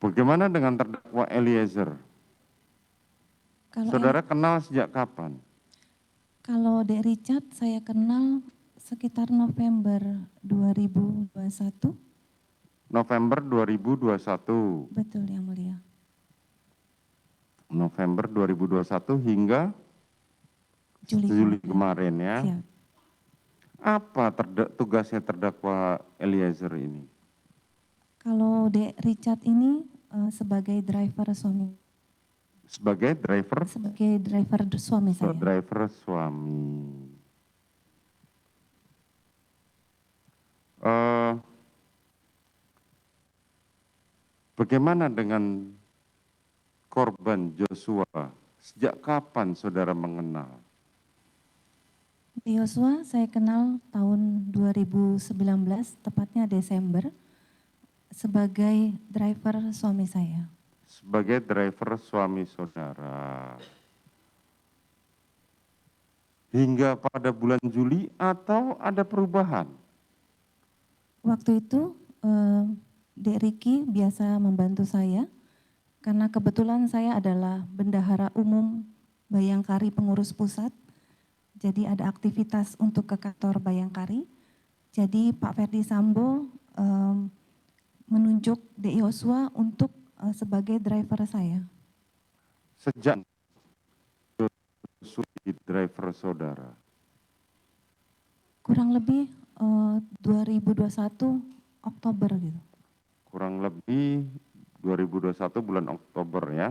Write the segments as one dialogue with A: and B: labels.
A: Bagaimana dengan terdakwa Eliezer?
B: Kalau
A: Saudara kenal sejak kapan?
B: Kalau Dek Richard saya kenal sekitar November 2021.
A: November 2021.
B: Betul yang mulia.
A: November 2021 hingga Juli kemarin ya.
B: Siap.
A: Apa tugasnya terdakwa Eliezer ini?
B: Kalau Dek Richard ini sebagai driver suami.
A: Sebagai driver?
B: Sebagai driver suami saya.
A: Driver suami. Bagaimana dengan korban Joshua? Sejak kapan saudara mengenal?
B: Joshua saya kenal tahun 2019, tepatnya Desember, sebagai driver suami saya.
A: Sebagai driver suami saudara. Hingga pada bulan Juli atau ada perubahan?
B: Waktu itu Dek Riki biasa membantu saya, karena kebetulan saya adalah bendahara umum Bayangkari Pengurus Pusat, jadi ada aktivitas untuk ke kantor Bayangkari. Jadi Pak Ferdi Sambo menunjuk Dek Yosua untuk sebagai driver saya.
A: Sejak Joshua driver saudara?
B: Kurang lebih 2021 Oktober gitu.
A: Kurang lebih 2021 bulan Oktober ya,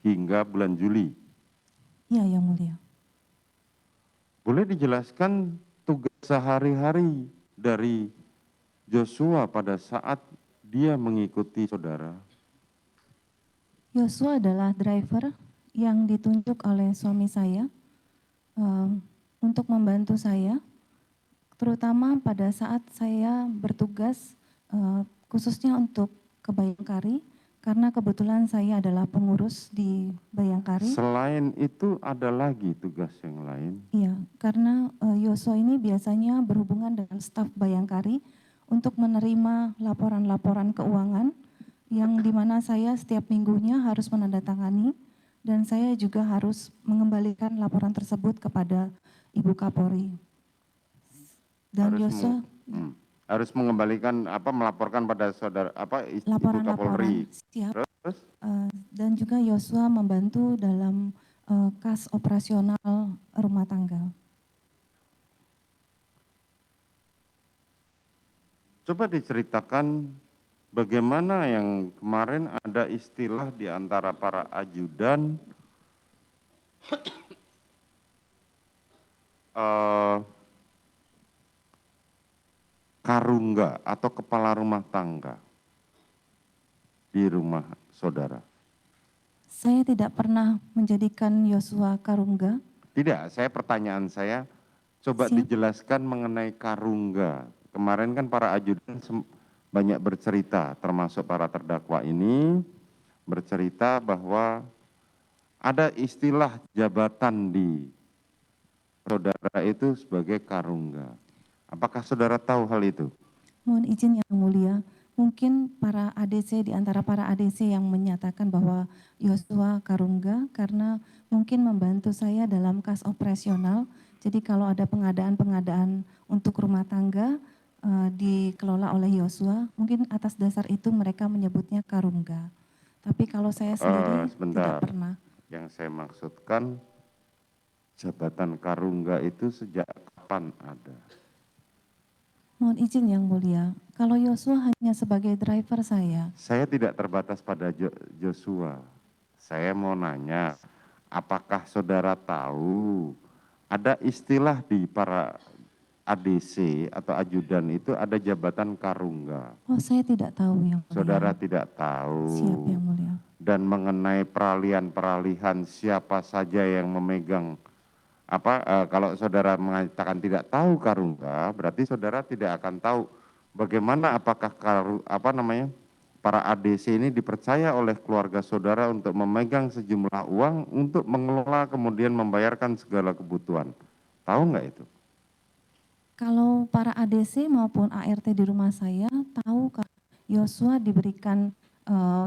A: hingga bulan Juli.
B: Iya yang mulia.
A: Boleh dijelaskan tugas sehari-hari dari Joshua pada saat dia mengikuti saudara?
B: Yosua adalah driver yang ditunjuk oleh suami saya untuk membantu saya, terutama pada saat saya bertugas khususnya untuk ke Bayangkari, karena kebetulan saya adalah pengurus di Bayangkari.
A: Selain itu ada lagi tugas yang lain?
B: Iya, karena Yosua ini biasanya berhubungan dengan staf Bayangkari untuk menerima laporan-laporan keuangan yang dimana saya setiap minggunya harus menandatangani, dan saya juga harus mengembalikan laporan tersebut kepada Ibu Kapolri. Dan Yosua
A: harus mengembalikan melaporkan pada saudara Ibu Kapolri.
B: Siap.
A: Terus?
B: Dan juga Yosua membantu dalam kas operasional rumah tangga.
A: Coba diceritakan bagaimana yang kemarin ada istilah di antara para ajudan karungga atau kepala rumah tangga di rumah saudara.
B: Saya tidak pernah menjadikan Yosua karungga.
A: Tidak, pertanyaan saya coba dijelaskan mengenai karungga. Kemarin kan para ajudan banyak bercerita, termasuk para terdakwa ini bercerita bahwa ada istilah jabatan di saudara itu sebagai karungga. Apakah saudara tahu hal itu?
B: Mohon izin yang mulia, mungkin para ADC di antara para ADC yang menyatakan bahwa Yosua karungga karena mungkin membantu saya dalam kas operasional. Jadi kalau ada pengadaan-pengadaan untuk rumah tangga dikelola oleh Yosua, mungkin atas dasar itu mereka menyebutnya karungga. Tapi kalau saya sendiri tidak pernah.
A: Yang saya maksudkan jabatan karungga itu sejak kapan ada?
B: Mohon izin yang mulia, kalau Yosua hanya sebagai driver saya.
A: Saya tidak terbatas pada Joshua. Saya mau nanya, apakah saudara tahu ada istilah di para ADC atau ajudan itu ada jabatan karungga?
B: Oh, saya tidak tahu yang mulia.
A: Saudara tidak tahu.
B: Siap yang mulia.
A: Dan mengenai peralihan-peralihan siapa saja yang memegang kalau saudara mengatakan tidak tahu karungga, berarti saudara tidak akan tahu bagaimana apakah para ADC ini dipercaya oleh keluarga saudara untuk memegang sejumlah uang untuk mengelola kemudian membayarkan segala kebutuhan. Tahu nggak itu?
B: Kalau para ADC maupun ART di rumah saya tahu Yosua diberikan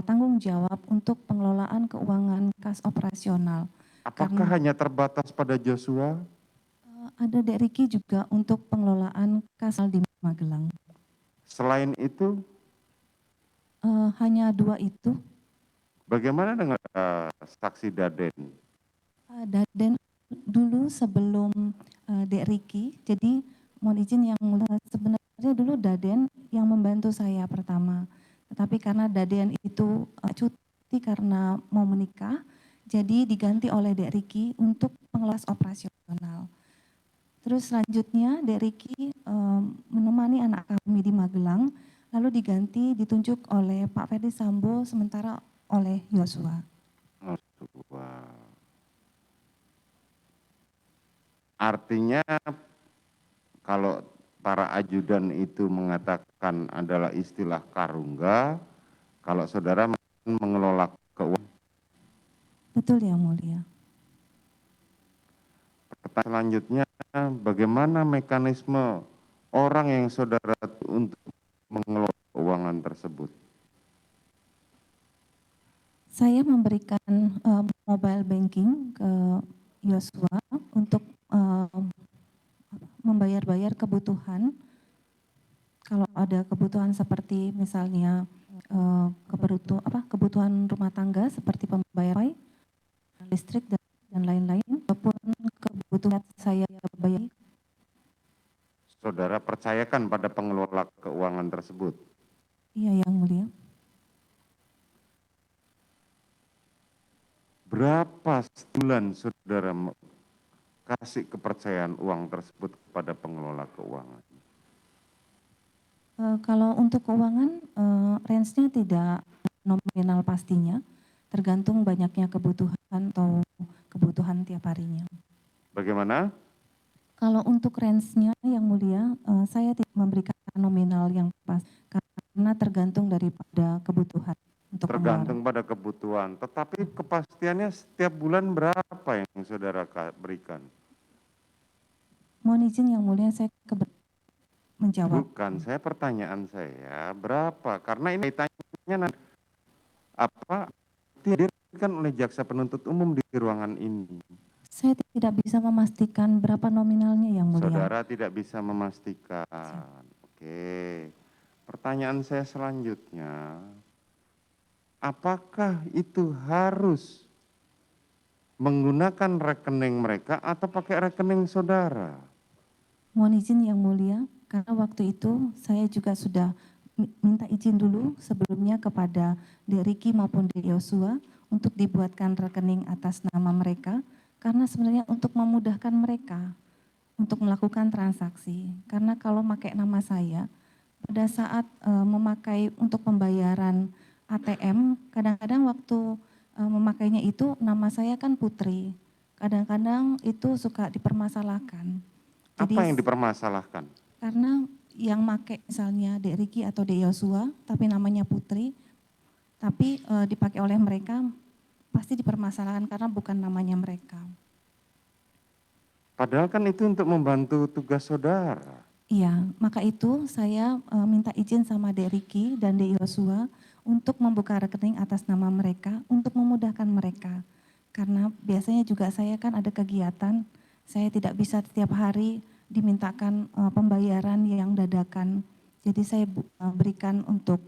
B: tanggung jawab untuk pengelolaan keuangan kas operasional.
A: Apakah hanya terbatas pada Joshua?
B: Ada Dek Riki juga untuk pengelolaan kas di Magelang.
A: Selain itu,
B: Hanya 2 itu.
A: bagaimana dengan saksi Daden?
B: Dan dulu sebelum Dek Riki, jadi mohon izin yang mulia, sebenarnya dulu Daden yang membantu saya pertama. Tetapi karena Daden itu cuti karena mau menikah, jadi diganti oleh Dek Riki untuk pengelola operasional. Terus selanjutnya Dek Riki menemani anak kami di Magelang, lalu diganti ditunjuk oleh Pak Ferdi Sambo sementara oleh Yosua.
A: Artinya kalau para ajudan itu mengatakan adalah istilah karungga, kalau saudara mengelola keuangan.
B: Betul yang mulia.
A: Pertanyaan selanjutnya, bagaimana mekanisme orang yang saudara untuk mengelola keuangan tersebut?
B: Saya memberikan mobile banking ke Yosua untuk membayar-bayar kebutuhan. Kalau ada kebutuhan seperti misalnya kebutuhan rumah tangga seperti pembayaran listrik dan lain-lain, ataupun kebutuhan saya bayar.
A: Saudara percayakan pada pengelola keuangan tersebut?
B: Iya yang mulia.
A: Berapa bulan saudara kasih kepercayaan uang tersebut kepada pengelola keuangan?
B: Kalau untuk keuangan, range-nya tidak nominal pastinya, tergantung banyaknya kebutuhan atau kebutuhan tiap harinya.
A: Bagaimana?
B: Kalau untuk range-nya yang mulia, saya tidak memberikan nominal yang pas, karena tergantung daripada kebutuhan untuk
A: Tergantung
B: pengeluaran.
A: pada kebutuhan, tetapi kepastiannya setiap bulan berapa yang saudara berikan?
B: Mohon izin yang mulia, saya menjawab.
A: Bukan, pertanyaan saya berapa? Karena ini tanya apa dihadirkan oleh jaksa penuntut umum di ruangan ini.
B: Saya tidak bisa memastikan berapa nominalnya yang mulia.
A: Saudara tidak bisa memastikan. Oke. Pertanyaan saya selanjutnya, apakah itu harus menggunakan rekening mereka atau pakai rekening saudara?
B: Mohon izin yang mulia, karena waktu itu saya juga sudah minta izin dulu sebelumnya kepada Dek Riki maupun Dek Yosua untuk dibuatkan rekening atas nama mereka, karena sebenarnya untuk memudahkan mereka untuk melakukan transaksi. Karena kalau pakai nama saya, pada saat memakai untuk pembayaran ATM, kadang-kadang waktu memakainya itu nama saya kan Putri. Kadang-kadang itu suka dipermasalahkan. Jadi,
A: Apa yang dipermasalahkan?
B: karena yang make misalnya Dek Riki atau Dek Yosua, tapi namanya Putri, tapi dipakai oleh mereka, pasti dipermasalahkan karena bukan namanya mereka.
A: Padahal kan itu untuk membantu tugas saudara.
B: Iya, maka itu saya minta izin sama Dek Riki dan Dek Yosua untuk membuka rekening atas nama mereka untuk memudahkan mereka. Karena biasanya juga saya kan ada kegiatan, saya tidak bisa setiap hari dimintakan pembayaran yang dadakan. Jadi saya berikan untuk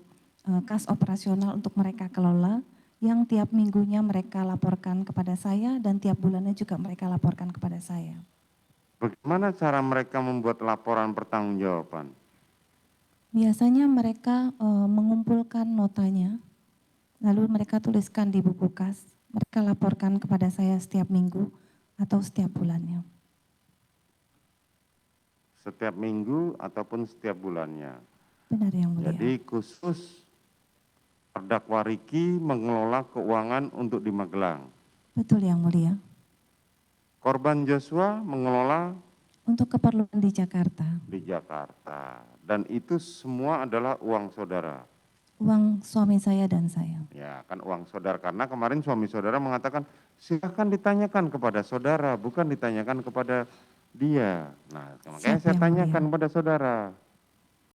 B: kas operasional untuk mereka kelola, yang tiap minggunya mereka laporkan kepada saya dan tiap bulannya juga mereka laporkan kepada saya.
A: Bagaimana cara mereka membuat laporan pertanggungjawaban?
B: Biasanya mereka mengumpulkan notanya, lalu mereka tuliskan di buku kas, mereka laporkan kepada saya setiap minggu atau setiap bulannya.
A: Setiap minggu ataupun setiap bulannya.
B: Benar yang mulia.
A: Jadi khusus terdakwa Riki mengelola keuangan untuk di Magelang.
B: Betul yang mulia.
A: Korban Joshua mengelola
B: untuk keperluan di Jakarta.
A: Di Jakarta. Dan itu semua adalah uang saudara.
B: Uang suami saya dan saya.
A: Ya, kan uang saudara. Karena kemarin suami saudara mengatakan, silakan ditanyakan kepada saudara, bukan ditanyakan kepada dia. Nah, makanya saya tanyakan kepada saudara.